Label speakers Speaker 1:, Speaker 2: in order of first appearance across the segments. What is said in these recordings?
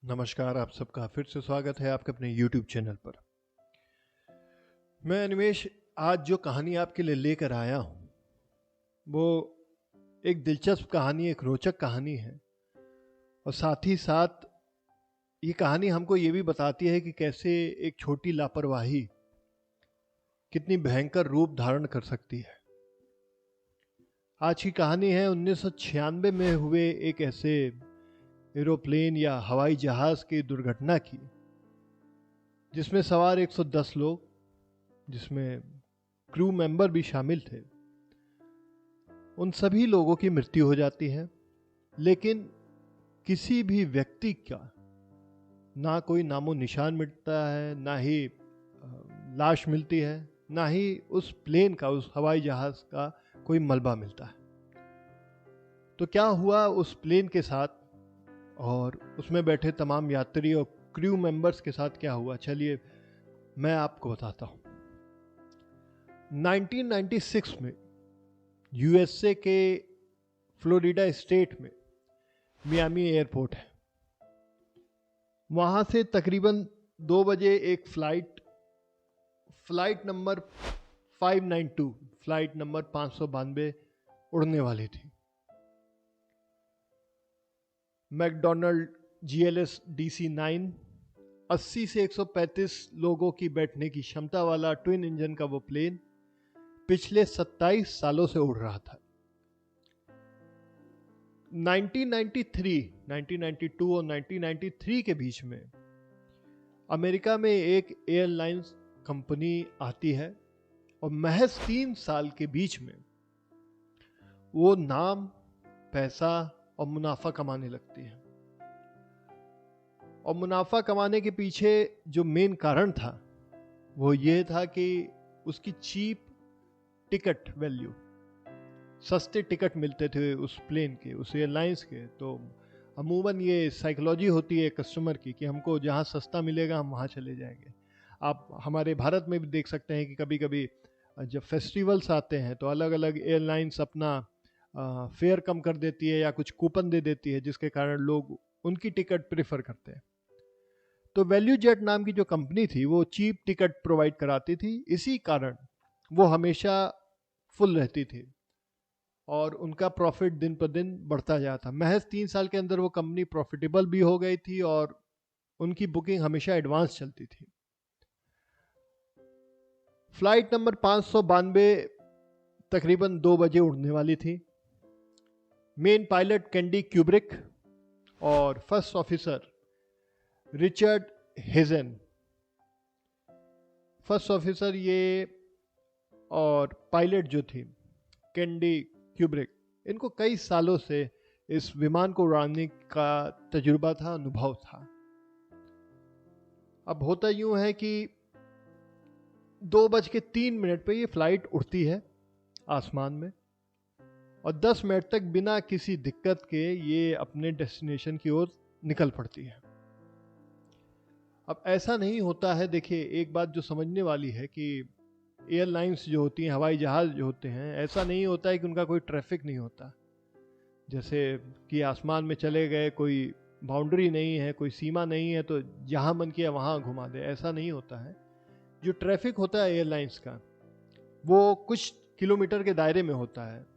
Speaker 1: नमस्कार, आप सबका फिर से स्वागत है आपके अपने YouTube चैनल पर। मैं अनिमेश आज जो कहानी आपके लिए लेकर आया हूँ वो एक दिलचस्प कहानी, एक रोचक कहानी है और साथ ही साथ ये कहानी हमको ये भी बताती है कि कैसे एक छोटी लापरवाही कितनी भयंकर रूप धारण कर सकती है। आज की कहानी है 1996 में हुए एक ऐसे एरोप्लेन या हवाई जहाज की दुर्घटना की जिसमें सवार 110 लोग, जिसमें क्रू मेंबर भी शामिल थे, उन सभी लोगों की मृत्यु हो जाती है। लेकिन किसी भी व्यक्ति का ना कोई नामो निशान मिलता है, ना ही लाश मिलती है, ना ही उस प्लेन का, उस हवाई जहाज का कोई मलबा मिलता है। तो क्या हुआ उस प्लेन के साथ और उसमें बैठे तमाम यात्री और क्रू मेंबर्स के साथ क्या हुआ, चलिए मैं आपको बताता हूं। 1996 में यूएसए के फ्लोरिडा स्टेट में मियामी एयरपोर्ट है। वहां से तकरीबन 2 बजे एक फ्लाइट नंबर 592, फ्लाइट नंबर 592 उड़ने वाली थी। मैकडोनाल्ड जीएलएस DC-9 80 से 135 लोगों की बैठने की क्षमता वाला ट्विन इंजन का वो प्लेन पिछले 27 सालों से उड़ रहा था। 1993, 1992 और 1993 के बीच में अमेरिका में एक एयरलाइंस कंपनी आती है और महज 3 साल के बीच में वो नाम, पैसा और मुनाफा कमाने लगती है। और मुनाफा कमाने के पीछे जो मेन कारण था वो ये था कि उसकी चीप टिकट वैल्यू, सस्ते टिकट मिलते थे उस प्लेन के, उस एयरलाइंस के। तो अमूमन ये साइकोलॉजी होती है कस्टमर की कि हमको जहाँ सस्ता मिलेगा हम वहाँ चले जाएंगे। आप हमारे भारत में भी देख सकते हैं कि कभी कभी जब फेस्टिवल्स आते हैं तो अलग अलग एयरलाइंस अपना फेयर कम कर देती है या कुछ कूपन दे देती है, जिसके कारण लोग उनकी टिकट प्रेफर करते हैं। तो वैल्यू जेट नाम की जो कंपनी थी वो चीप टिकट प्रोवाइड कराती थी, इसी कारण वो हमेशा फुल रहती थी और उनका प्रॉफिट दिन पर दिन बढ़ता जाता। महज 3 साल के अंदर वो कंपनी प्रॉफिटेबल भी हो गई थी और उनकी बुकिंग हमेशा एडवांस चलती थी। फ्लाइट नंबर 592 तकरीबन 2 बजे उड़ने वाली थी। मेन पायलट कैंडी क्यूब्रिक और first officer Richard Hazen, first officer ये और पायलट जो थी कैंडी क्यूब्रिक, इनको कई सालों से इस विमान को उड़ाने का तजुर्बा था, अनुभव था। अब होता यूं है कि 2:03 पे ये फ्लाइट उड़ती है आसमान में और 10 मिनट तक बिना किसी दिक्कत के ये अपने डेस्टिनेशन की ओर निकल पड़ती है। अब ऐसा नहीं होता है, देखिए एक बात जो समझने वाली है कि एयरलाइंस जो होती हैं, हवाई जहाज जो होते हैं, ऐसा नहीं होता है कि उनका कोई ट्रैफिक नहीं होता, जैसे कि आसमान में चले गए, कोई बाउंड्री नहीं है, कोई सीमा नहीं है तो जहां मन किया वहां घुमा दे, ऐसा नहीं होता है। जो ट्रैफिक होता है एयरलाइंस का वो कुछ किलोमीटर के दायरे में होता है।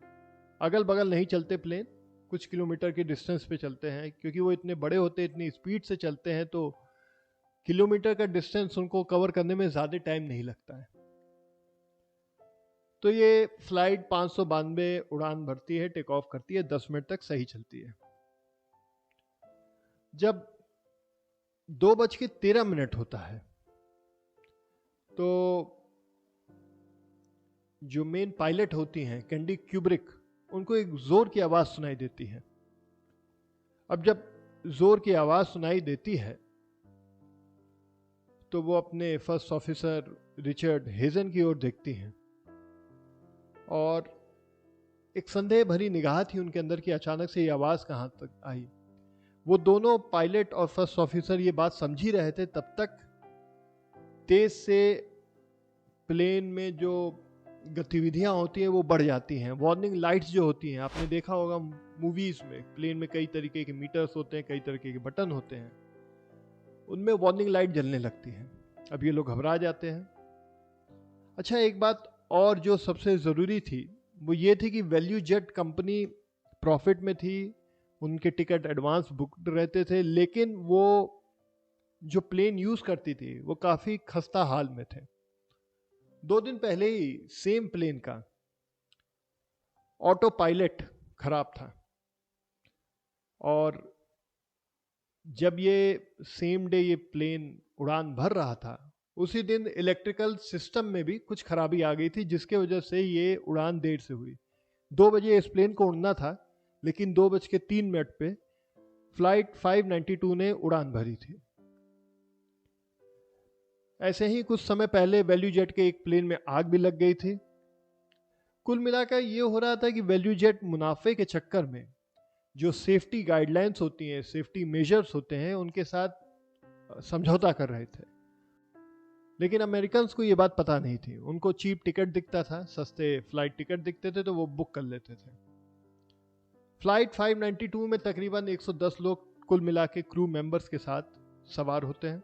Speaker 1: अगल बगल नहीं चलते प्लेन, कुछ किलोमीटर के डिस्टेंस पे चलते हैं, क्योंकि वो इतने बड़े होते हैं, इतनी स्पीड से चलते हैं, तो किलोमीटर का डिस्टेंस उनको कवर करने में ज़्यादा टाइम नहीं लगता है। तो ये फ्लाइट 592 उड़ान भरती है, टेक ऑफ करती है, 10 मिनट तक सही चलती है। जब 2:13 होता है तो जो मेन पायलट होती हैं कैंडी क्यूब्रिक, उनको एक जोर की आवाज सुनाई देती है। अब जब जोर की आवाज सुनाई देती है तो वो अपने फर्स्ट ऑफिसर रिचर्ड हेजन की ओर देखती हैं और एक संदेह भरी निगाह थी उनके अंदर कि अचानक से ये आवाज कहां तक आई। वो दोनों पायलट और फर्स्ट ऑफिसर ये बात समझ ही रहे थे तब तक तेज से प्लेन में जो गतिविधियां होती हैं वो बढ़ जाती हैं। वार्निंग लाइट्स जो होती हैं, आपने देखा होगा मूवीज में, प्लेन में कई तरीके के मीटर्स होते हैं, कई तरीके के बटन होते हैं, उनमें वार्निंग लाइट जलने लगती है। अब ये लोग घबरा जाते हैं। अच्छा, एक बात और जो सबसे ज़रूरी थी वो ये थी कि वैल्यू जेट कंपनी प्रॉफिट में थी, उनके टिकट एडवांस बुकड रहते थे, लेकिन वो जो प्लेन यूज़ करती थी वो काफ़ी खस्ता हाल में थे। 2 दिन पहले ही सेम प्लेन का ऑटो पायलट खराब था, और जब ये सेम डे ये प्लेन उड़ान भर रहा था, उसी दिन इलेक्ट्रिकल सिस्टम में भी कुछ खराबी आ गई थी, जिसके वजह से ये उड़ान देर से हुई। 2 बजे इस प्लेन को उड़ना था, लेकिन 2:03 पे फ्लाइट 592 ने उड़ान भरी थी। ऐसे ही कुछ समय पहले वैल्यू जेट के एक प्लेन में आग भी लग गई थी। कुल मिलाकर ये हो रहा था कि वैल्यू जेट मुनाफे के चक्कर में जो सेफ्टी गाइडलाइंस होती हैं, सेफ्टी मेजर्स होते हैं, उनके साथ समझौता कर रहे थे। लेकिन अमेरिकन्स को ये बात पता नहीं थी। उनको चीप टिकट दिखता था, सस्ते फ्लाइट टिकट दिखते थे, तो वो बुक कर लेते थे। फ्लाइट 592 में तकरीबन 110 लोग कुल मिला के क्रू मेंबर्स के साथ सवार होते हैं।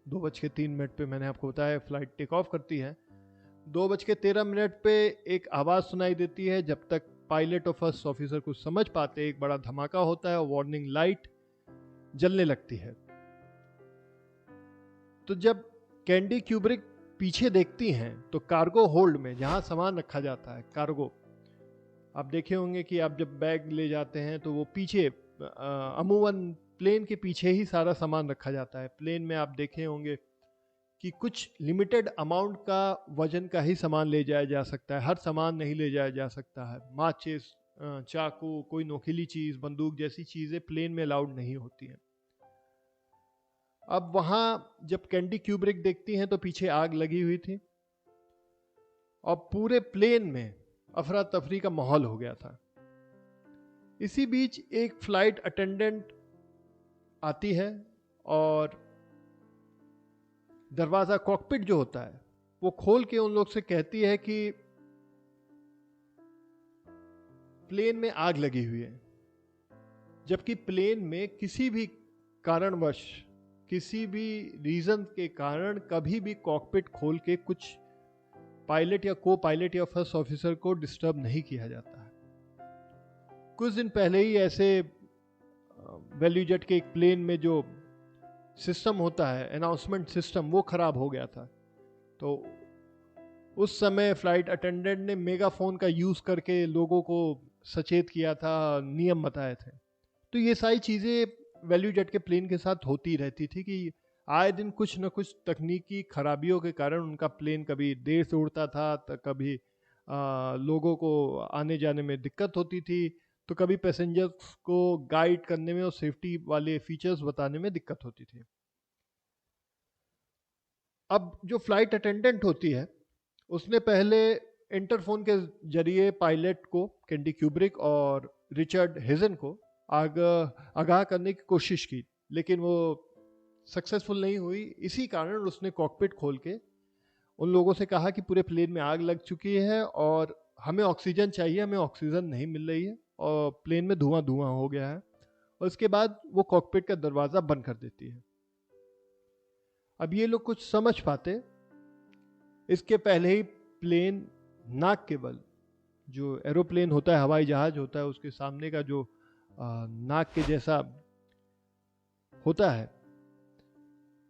Speaker 1: 2:03 पे मैंने आपको बताया फ्लाइट टेक ऑफ करती है। 2:13 पे एक आवाज़ सुनाई देती है। जब तक पायलट और फर्स्ट ऑफिसर कुछ समझ पाते, एक बड़ा धमाका होता है और वार्निंग लाइट जलने लगती है। तो जब कैंडी क्यूब्रिक पीछे देखती हैं तो कार्गो होल्ड में जहां सामान रखा जाता है, कार्गो, आप देखे होंगे कि आप जब बैग ले जाते हैं तो वो पीछे अमूमन प्लेन के पीछे ही सारा सामान रखा जाता है। प्लेन में आप देखे होंगे कि कुछ लिमिटेड अमाउंट का वजन का ही सामान ले जाया जा सकता है, हर सामान नहीं ले जाया जा सकता है। माचिस, चाकू, कोई नोकीली चीज़, बंदूक जैसी चीज़ें प्लेन में अलाउड नहीं होती हैं। अब वहाँ जब कैंडी क्यूब्रिक देखती हैं तो पीछे आग लगी हुई थी और पूरे प्लेन में अफरा तफरी का माहौल हो गया था। इसी बीच एक फ्लाइट अटेंडेंट आती है और दरवाज़ा, कॉकपिट जो होता है, वो खोल के उन लोग से कहती है कि प्लेन में आग लगी हुई है। जबकि प्लेन में किसी भी कारणवश, किसी भी रीजन के कारण कभी भी कॉकपिट खोल के कुछ पायलट या को पायलट या फर्स्ट ऑफिसर को डिस्टर्ब नहीं किया जाता है। कुछ दिन पहले ही ऐसे वैल्यू जेट के एक प्लेन में जो सिस्टम होता है, अनाउंसमेंट सिस्टम, वो खराब हो गया था। तो उस समय फ्लाइट अटेंडेंट ने मेगाफोन का यूज़ करके लोगों को सचेत किया था, नियम बताए थे। तो ये सारी चीज़ें वैल्यू जेट के प्लेन के साथ होती रहती थी कि आए दिन कुछ न कुछ तकनीकी खराबियों के कारण उनका प्लेन कभी देर से उड़ता था, तो कभी लोगों को आने जाने में दिक्कत होती थी, तो कभी पैसेंजर्स को गाइड करने में और सेफ्टी वाले फीचर्स बताने में दिक्कत होती थी। अब जो फ्लाइट अटेंडेंट होती है, उसने पहले इंटरफोन के जरिए पायलट को, कैंडी क्यूब्रिक और रिचर्ड हेजन को आगाह करने की कोशिश की, लेकिन वो सक्सेसफुल नहीं हुई। इसी कारण उसने कॉकपिट खोल के उन लोगों से कहा कि पूरे प्लेन में आग लग चुकी है और हमें ऑक्सीजन चाहिए, हमें ऑक्सीजन नहीं मिल रही है और प्लेन में धुआं धुआं हो गया है। और उसके बाद वो कॉकपिट का दरवाज़ा बंद कर देती है। अब ये लोग कुछ समझ पाते, इसके पहले ही प्लेन नाक के बल, जो एरोप्लेन होता है, हवाई जहाज होता है, उसके सामने का जो नाक के जैसा होता है,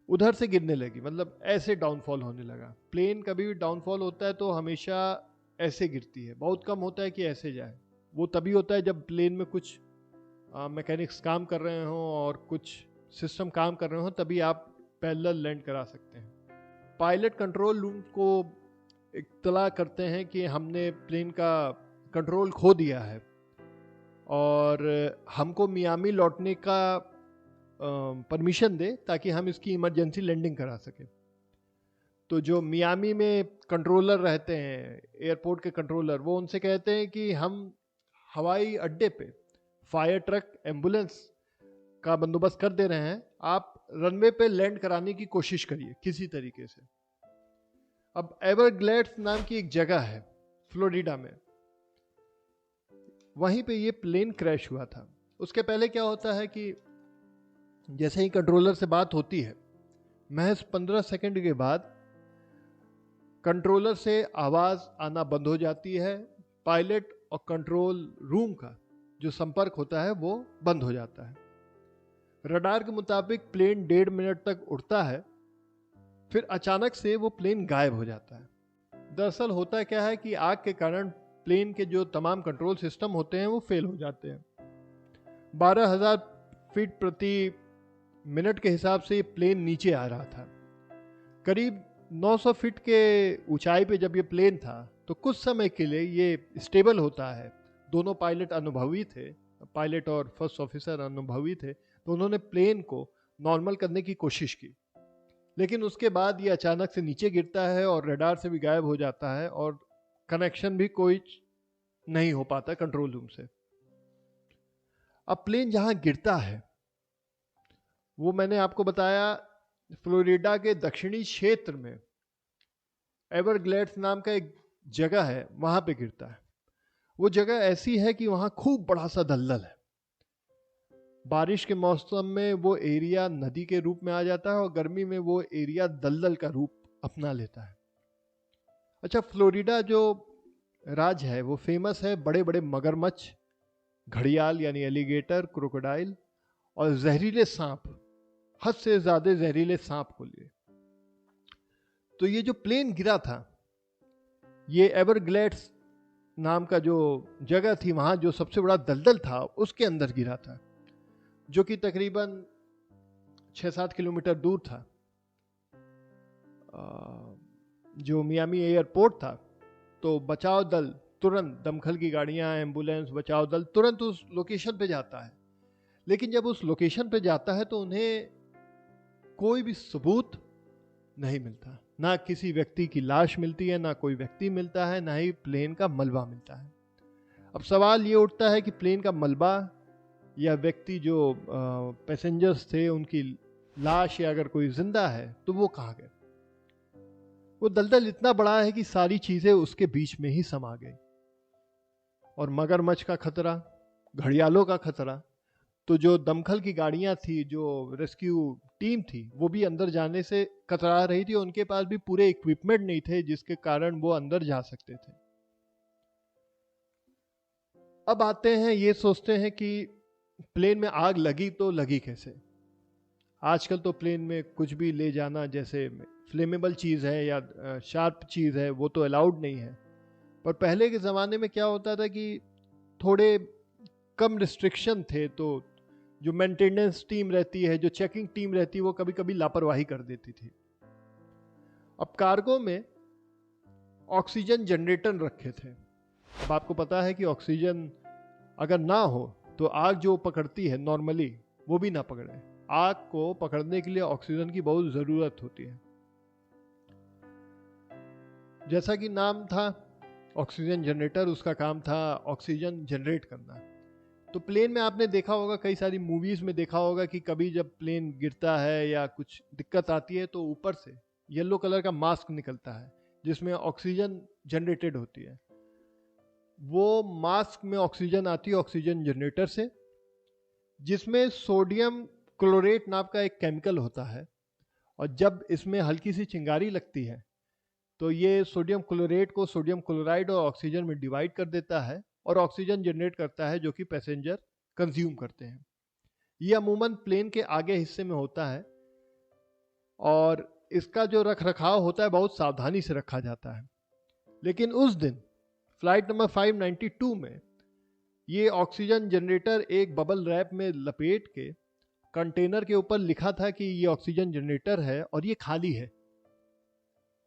Speaker 1: उधर से गिरने लगी। मतलब ऐसे डाउनफॉल होने लगा। प्लेन कभी भी डाउनफॉल होता है तो हमेशा ऐसे गिरती है, बहुत कम होता है कि ऐसे जाए। वो तभी होता है जब प्लेन में कुछ मैकेनिक्स काम कर रहे हों और कुछ सिस्टम काम कर रहे हों, तभी आप पैरेलल लैंड करा सकते हैं। पायलट कंट्रोल रूम को इत्तला करते हैं कि हमने प्लेन का कंट्रोल खो दिया है और हमको मियामी लौटने का परमिशन दे ताकि हम इसकी इमरजेंसी लैंडिंग करा सकें। तो जो मियामी में कंट्रोलर रहते हैं, एयरपोर्ट के कंट्रोलर, वो उनसे कहते हैं कि हम हवाई अड्डे पे फायर ट्रक, एम्बुलेंस का बंदोबस्त कर दे रहे हैं, आप रनवे पे लैंड कराने की कोशिश करिए किसी तरीके से। अब एवरग्लेड्स नाम की एक जगह है फ्लोरिडा में, वहीं पे ये प्लेन क्रैश हुआ था। उसके पहले क्या होता है कि जैसे ही कंट्रोलर से बात होती है, महज 15 सेकंड के बाद कंट्रोलर से आवाज़ आना बंद हो जाती है। पायलट और कंट्रोल रूम का जो संपर्क होता है वो बंद हो जाता है। रडार के मुताबिक प्लेन 1.5 मिनट तक उड़ता है, फिर अचानक से वो प्लेन गायब हो जाता है। दरअसल होता क्या है कि आग के कारण प्लेन के जो तमाम कंट्रोल सिस्टम होते हैं वो फेल हो जाते हैं। 12,000 फीट प्रति मिनट के हिसाब से ये प्लेन नीचे आ रहा था। करीब 900 फीट के ऊंचाई पे जब ये प्लेन था तो कुछ समय के लिए ये स्टेबल होता है। दोनों पायलट अनुभवी थे, पायलट और फर्स्ट ऑफिसर अनुभवी थे, तो उन्होंने प्लेन को नॉर्मल करने की कोशिश की, लेकिन उसके बाद ये अचानक से नीचे गिरता है और रडार से भी गायब हो जाता है और कनेक्शन भी कोई नहीं हो पाता कंट्रोल रूम से। अब प्लेन जहां गिरता है वो मैंने आपको बताया फ्लोरिडा के दक्षिणी क्षेत्र में एवरग्लेड्स नाम का एक जगह है, वहां पे गिरता है। वो जगह ऐसी है कि वहां खूब बड़ा सा दलदल है। बारिश के मौसम में वो एरिया नदी के रूप में आ जाता है और गर्मी में वो एरिया दलदल का रूप अपना लेता है। अच्छा, फ्लोरिडा जो राज्य है वो फेमस है बड़े बड़े मगरमच्छ, घड़ियाल यानी एलिगेटर, क्रोकोडाइल और जहरीले सांप, हद से ज्यादा जहरीले सांप को लिए। तो ये जो प्लेन गिरा था, ये एवरग्लेड्स नाम का जो जगह थी, वहां जो सबसे बड़ा दलदल था उसके अंदर गिरा था, जो कि तकरीबन 6-7 किलोमीटर दूर था। जो मियामी एयरपोर्ट था, तो बचाव दल तुरंत, दमकल की गाड़ियां, एम्बुलेंस, बचाव दल तुरंत उस लोकेशन पे जाता है। लेकिन जब उस लोकेशन पे जाता है तो उन्हें कोई भी सबूत नहीं मिलता। ना किसी व्यक्ति की लाश मिलती है, ना कोई व्यक्ति मिलता है, ना ही प्लेन का मलबा मिलता है। अब सवाल ये उठता है कि प्लेन का मलबा या व्यक्ति जो पैसेंजर्स थे उनकी लाश, या अगर कोई जिंदा है तो वो कहाँ गए। वो दलदल इतना बड़ा है कि सारी चीजें उसके बीच में ही समा गई, और मगरमच्छ का खतरा, घड़ियालों का खतरा। तो जो दमकल की गाड़ियां थी, जो रेस्क्यू टीम थी, वो भी अंदर जाने से कतरा रही थी। उनके पास भी पूरे इक्विपमेंट नहीं थे जिसके कारण वो अंदर जा सकते थे। अब आते हैं, ये सोचते हैं कि प्लेन में आग लगी तो लगी कैसे। आजकल तो प्लेन में कुछ भी ले जाना, जैसे फ्लेमेबल चीज़ है या शार्प चीज़ है, वो तो अलाउड नहीं है। पर पहले के ज़माने में क्या होता था कि थोड़े कम रिस्ट्रिक्शन थे, तो जो मेंटेनेंस टीम रहती है, जो चेकिंग टीम रहती है, वो कभी कभी लापरवाही कर देती थी। अब कार्गो में ऑक्सीजन जनरेटर रखे थे। अब आपको पता है कि ऑक्सीजन अगर ना हो तो आग जो पकड़ती है नॉर्मली वो भी ना पकड़े। आग को पकड़ने के लिए ऑक्सीजन की बहुत ज़रूरत होती है। जैसा कि नाम था ऑक्सीजन जनरेटर, उसका काम था ऑक्सीजन जनरेट करना। तो प्लेन में आपने देखा होगा, कई सारी मूवीज में देखा होगा कि कभी जब प्लेन गिरता है या कुछ दिक्कत आती है तो ऊपर से येलो कलर का मास्क निकलता है जिसमें ऑक्सीजन जनरेटेड होती है। वो मास्क में ऑक्सीजन आती है ऑक्सीजन जनरेटर से, जिसमें सोडियम क्लोरेट नाम का एक केमिकल होता है। और जब इसमें हल्की सी चिंगारी लगती है तो ये सोडियम क्लोरेट को सोडियम क्लोराइड और ऑक्सीजन में डिवाइड कर देता है और ऑक्सीजन जनरेट करता है, जो कि पैसेंजर कंज्यूम करते हैं। ये अमूमन प्लेन के आगे हिस्से में होता है और इसका जो रख रखाव होता है बहुत सावधानी से रखा जाता है। लेकिन उस दिन फ्लाइट नंबर 592 में ये ऑक्सीजन जनरेटर एक बबल रैप में लपेट के कंटेनर के ऊपर लिखा था कि ये ऑक्सीजन जनरेटर है और ये खाली है,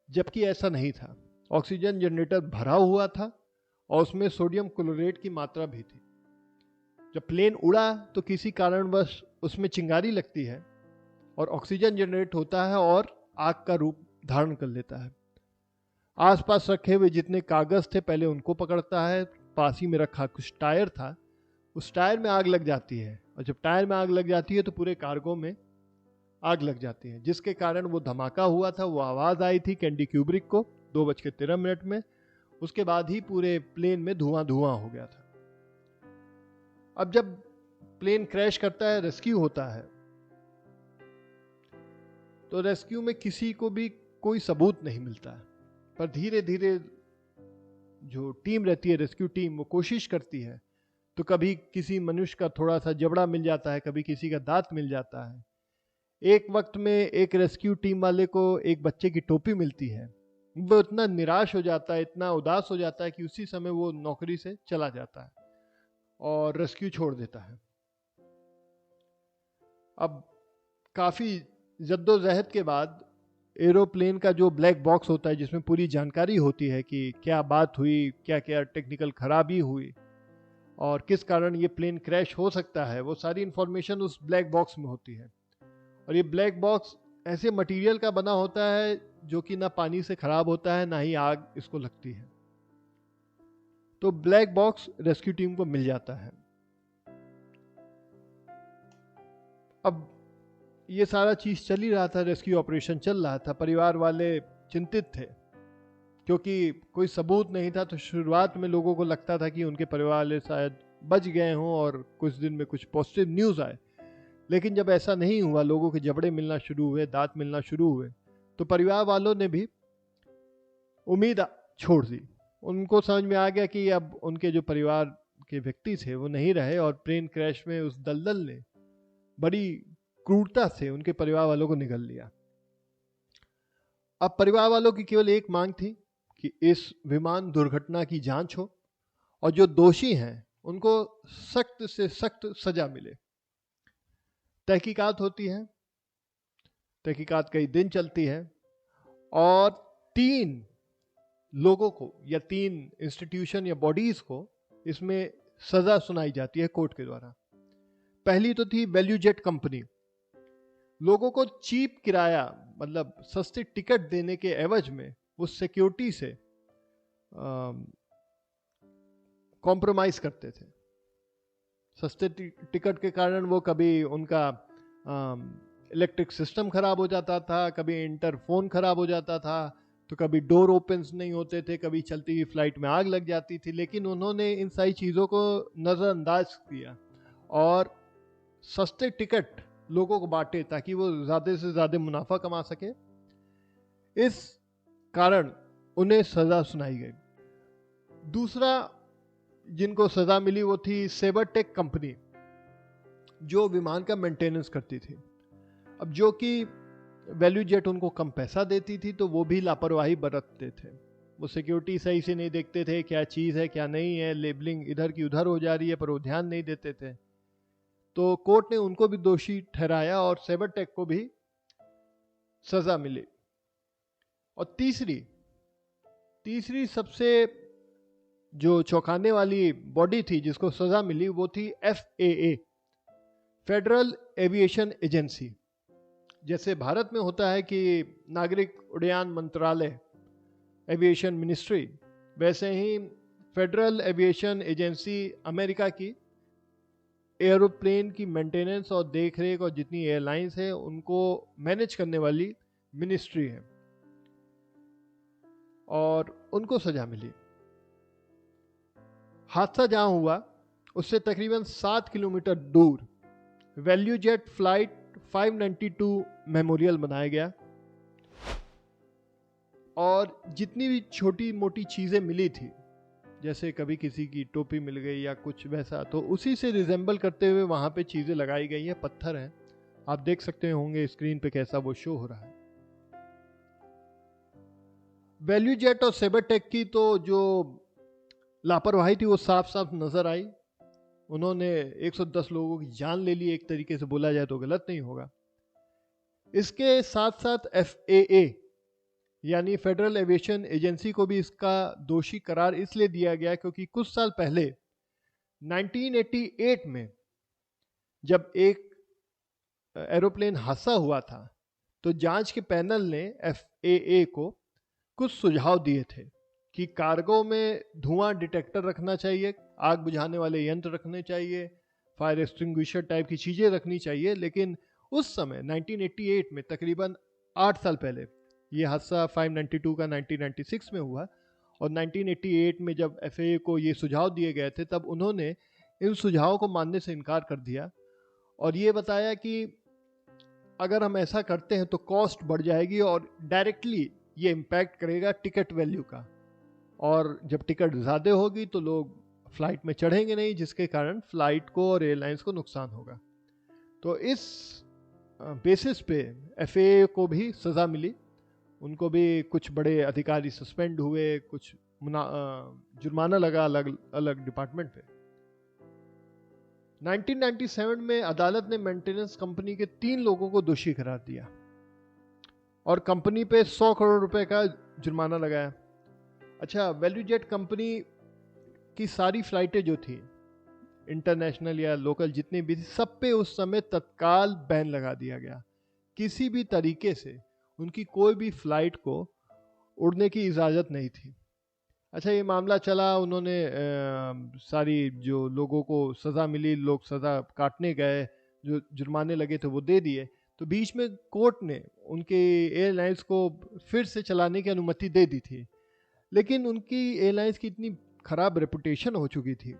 Speaker 1: जबकि ऐसा नहीं था। ऑक्सीजन जनरेटर भरा हुआ था और उसमें सोडियम क्लोरेट की मात्रा भी थी। जब प्लेन उड़ा तो किसी कारणवश उसमें चिंगारी लगती है और ऑक्सीजन जनरेट होता है और आग का रूप धारण कर लेता है। आसपास रखे हुए जितने कागज थे पहले उनको पकड़ता है। पास ही में रखा कुछ टायर था, उस टायर में आग लग जाती है, और जब टायर में आग लग जाती है तो पूरे कार्गो में आग लग जाती है, जिसके कारण वो धमाका हुआ था। वो आवाज़ आई थी कैंडी क्यूब्रिक को 2:13 में। उसके बाद ही पूरे प्लेन में धुआं धुआं हो गया था। अब जब प्लेन क्रैश करता है, रेस्क्यू होता है, तो रेस्क्यू में किसी को भी कोई सबूत नहीं मिलता है, पर धीरे धीरे जो टीम रहती है, रेस्क्यू टीम, वो कोशिश करती है। तो कभी किसी मनुष्य का थोड़ा सा जबड़ा मिल जाता है, कभी किसी का दांत मिल जाता है। एक वक्त में एक रेस्क्यू टीम वाले को एक बच्चे की टोपी मिलती है। वो इतना निराश हो जाता है, इतना उदास हो जाता है कि उसी समय वो नौकरी से चला जाता है और रेस्क्यू छोड़ देता है। अब काफी जद्दोजहद के बाद एरोप्लेन का जो ब्लैक बॉक्स होता है, जिसमें पूरी जानकारी होती है कि क्या बात हुई, क्या क्या टेक्निकल खराबी हुई और किस कारण ये प्लेन क्रैश हो सकता है, वो सारी इंफॉर्मेशन उस ब्लैक बॉक्स में होती है। और ये ब्लैक बॉक्स ऐसे मटेरियल का बना होता है जो कि ना पानी से खराब होता है, ना ही आग इसको लगती है। तो ब्लैक बॉक्स रेस्क्यू टीम को मिल जाता है। अब ये सारा चीज चल ही रहा था, रेस्क्यू ऑपरेशन चल रहा था। परिवार वाले चिंतित थे क्योंकि कोई सबूत नहीं था। तो शुरुआत में लोगों को लगता था कि उनके परिवार वाले शायद बच गए हों और कुछ दिन में कुछ पॉजिटिव न्यूज़ आए। लेकिन जब ऐसा नहीं हुआ, लोगों के जबड़े मिलना शुरू हुए, दांत मिलना शुरू हुए, तो परिवार वालों ने भी उम्मीद छोड़ दी। उनको समझ में आ गया कि अब उनके जो परिवार के व्यक्ति थे वो नहीं रहे और प्लेन क्रैश में उस दलदल ने बड़ी क्रूरता से उनके परिवार वालों को निगल लिया। अब परिवार वालों की केवल एक मांग थी कि इस विमान दुर्घटना की जांच हो और जो दोषी हैं उनको सख्त से सख्त सजा मिले। तहकीकात होती है, तहकीकात कई दिन चलती है और 3 लोगों को या 3 इंस्टीट्यूशन या बॉडीज को इसमें सजा सुनाई जाती है कोर्ट के द्वारा। पहली तो थी वैल्यूजेट कंपनी। लोगों को चीप किराया, मतलब सस्ते टिकट देने के एवज में वो सिक्योरिटी से कॉम्प्रोमाइज करते थे। सस्ते टिकट के कारण वो कभी उनका इलेक्ट्रिक सिस्टम खराब हो जाता था, कभी इंटरफोन खराब हो जाता था, तो कभी डोर ओपन्स नहीं होते थे, कभी चलती हुई फ्लाइट में आग लग जाती थी। लेकिन उन्होंने इन सारी चीज़ों को नज़रअंदाज किया और सस्ते टिकट लोगों को बांटे ताकि वो ज़्यादा से ज़्यादा मुनाफा कमा सके। इस कारण उन्हें सज़ा सुनाई गई। दूसरा जिनको सज़ा मिली वो थी सेबरटेक कंपनी, जो विमान का मेंटेनेंस करती थी। अब जो कि वैल्यूजेट उनको कम पैसा देती थी, तो वो भी लापरवाही बरतते थे। वो सिक्योरिटी सही से नहीं देखते थे, क्या चीज़ है क्या नहीं है, लेबलिंग इधर की उधर हो जा रही है, पर वो ध्यान नहीं देते थे। तो कोर्ट ने उनको भी दोषी ठहराया और सेबरटेक को भी सजा मिली। और तीसरी सबसे जो चौंकाने वाली बॉडी थी जिसको सजा मिली, वो थी FAA, फेडरल एविएशन एजेंसी। जैसे भारत में होता है कि नागरिक उड्डयन मंत्रालय, एविएशन मिनिस्ट्री, वैसे ही फेडरल एविएशन एजेंसी अमेरिका की एरोप्लेन की मेंटेनेंस और देखरेख और जितनी एयरलाइंस है उनको मैनेज करने वाली मिनिस्ट्री है, और उनको सजा मिली। हादसा जहां हुआ उससे तकरीबन 7 किलोमीटर दूर वैल्यूजेट फ्लाइट 592 मेमोरियल बनाया गया, और जितनी भी छोटी मोटी चीज़ें मिली थी, जैसे कभी किसी की टोपी मिल गई या कुछ वैसा, तो उसी से रिजेंबल करते हुए वहाँ पे चीज़ें लगाई गई हैं। पत्थर हैं, आप देख सकते होंगे स्क्रीन पे कैसा वो शो हो रहा है। वैल्यूजेट और सेबरटेक की तो जो लापरवाही थी वो साफ साफ नजर आई। उन्होंने 110 लोगों की जान ले ली, एक तरीके से बोला जाए तो गलत नहीं होगा। इसके साथ साथ FAA यानी फेडरल एविएशन एजेंसी को भी इसका दोषी करार इसलिए दिया गया क्योंकि कुछ साल पहले 1988 में जब एक एरोप्लेन हादसा हुआ था, तो जांच के पैनल ने FAA को कुछ सुझाव दिए थे कि कार्गो में धुआं डिटेक्टर रखना चाहिए, आग बुझाने वाले यंत्र रखने चाहिए, फायर एक्सटिंग्विशर टाइप की चीज़ें रखनी चाहिए। लेकिन उस समय 1988 में, तकरीबन 8 साल पहले, ये हादसा 592 का 1996 में हुआ, और 1988 में जब FAA को ये सुझाव दिए गए थे, तब उन्होंने इन सुझावों को मानने से इनकार कर दिया और ये बताया कि अगर हम ऐसा करते हैं तो कॉस्ट बढ़ जाएगी और डायरेक्टली ये इम्पैक्ट करेगा टिकट वैल्यू का, और जब टिकट ज़्यादा होगी तो लोग फ्लाइट में चढ़ेंगे नहीं, जिसके कारण फ्लाइट को और एयरलाइंस को नुकसान होगा। तो इस बेसिस पे FAA को भी सज़ा मिली, उनको भी कुछ बड़े अधिकारी सस्पेंड हुए, कुछ जुर्माना लगा अलग अलग डिपार्टमेंट पे। 1997 में अदालत ने मेंटेनेंस कंपनी के 3 लोगों को दोषी करार दिया और कंपनी पे 100 करोड़ रुपए का जुर्माना लगाया। अच्छा, वैल्यूजेट कंपनी की सारी फ्लाइटें जो थी, इंटरनेशनल या लोकल जितनी भी थी, सब पे उस समय तत्काल बैन लगा दिया गया। किसी भी तरीके से उनकी कोई भी फ्लाइट को उड़ने की इजाज़त नहीं थी। अच्छा, ये मामला चला, उन्होंने सारी जो लोगों को सज़ा मिली, लोग सज़ा काटने गए, जो जुर्माने लगे थे वो दे दिए। तो बीच में कोर्ट ने उनके एयरलाइंस को फिर से चलाने की अनुमति दे दी थी, लेकिन उनकी एयरलाइंस की इतनी ख़राब रेपुटेशन हो चुकी थी,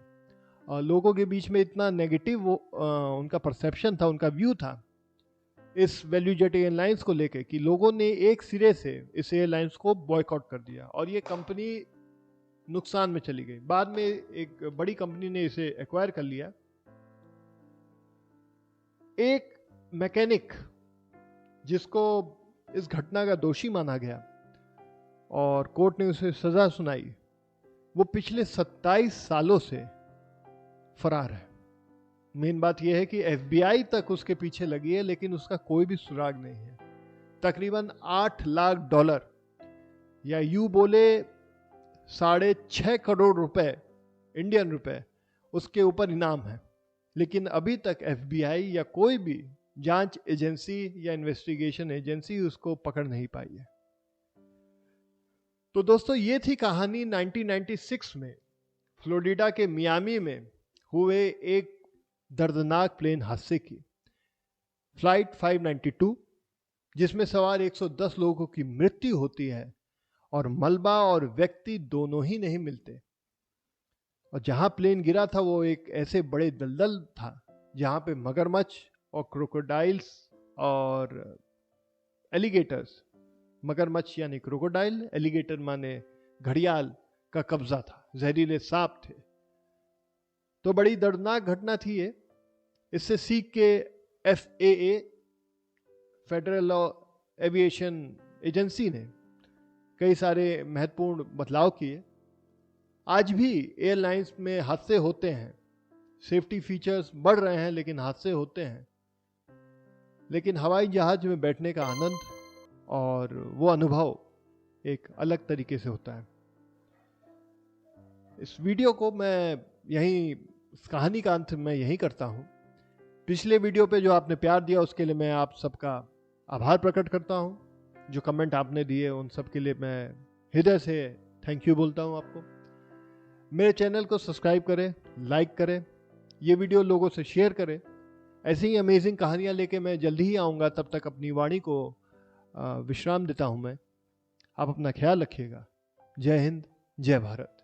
Speaker 1: लोगों के बीच में इतना नेगेटिव उनका परसेप्शन था, उनका व्यू था इस वैल्यूजेट एयरलाइंस को लेके, कि लोगों ने एक सिरे से इस एयरलाइंस को बॉयकॉट कर दिया और ये कंपनी नुकसान में चली गई। बाद में एक बड़ी कंपनी ने इसे एक्वायर कर लिया। एक मैकेनिक जिसको इस घटना का दोषी माना गया और कोर्ट ने उसे सजा सुनाई, वो पिछले 27 सालों से फरार है। मेन बात यह है कि FBI तक उसके पीछे लगी है, लेकिन उसका कोई भी सुराग नहीं है। तकरीबन $8 लाख या यूं बोले 6.5 करोड़ रुपए, इंडियन रुपए, उसके ऊपर इनाम है, लेकिन अभी तक FBI या कोई भी जांच एजेंसी या इन्वेस्टिगेशन एजेंसी उसको पकड़ नहीं पाई है। तो दोस्तों, ये थी कहानी 1996 में फ्लोरिडा के मियामी में हुए एक दर्दनाक प्लेन हादसे की, फ्लाइट 592, जिसमें सवार 110 लोगों की मृत्यु होती है और मलबा और व्यक्ति दोनों ही नहीं मिलते। और जहां प्लेन गिरा था वो एक ऐसे बड़े दलदल था जहां पे मगरमच्छ और क्रोकोडाइल्स और एलिगेटर्स, मगरमच्छ यानी क्रोकोडाइल, एलिगेटर माने घड़ियाल का कब्जा था, जहरीले सांप थे। तो बड़ी दर्दनाक घटना थी ये। इससे सीख के FAA, फेडरल एविएशन एजेंसी ने कई सारे महत्वपूर्ण बदलाव किए। आज भी एयरलाइंस में हादसे होते हैं, सेफ्टी फीचर्स बढ़ रहे हैं, लेकिन हादसे होते हैं। लेकिन हवाई जहाज में बैठने का आनंद और वो अनुभव एक अलग तरीके से होता है। इस वीडियो को मैं यहीं, इस कहानी का अंत मैं यहीं करता हूँ। पिछले वीडियो पे जो आपने प्यार दिया उसके लिए मैं आप सबका आभार प्रकट करता हूँ। जो कमेंट आपने दिए उन सब के लिए मैं हृदय से थैंक यू बोलता हूँ आपको। मेरे चैनल को सब्सक्राइब करें, लाइक करें, ये वीडियो लोगों से शेयर करें। ऐसी ही अमेजिंग कहानियाँ लेके मैं जल्दी ही आऊँगा। तब तक अपनी वाणी को विश्राम देता हूँ मैं। आप अपना ख्याल रखिएगा। जय हिंद, जय भारत।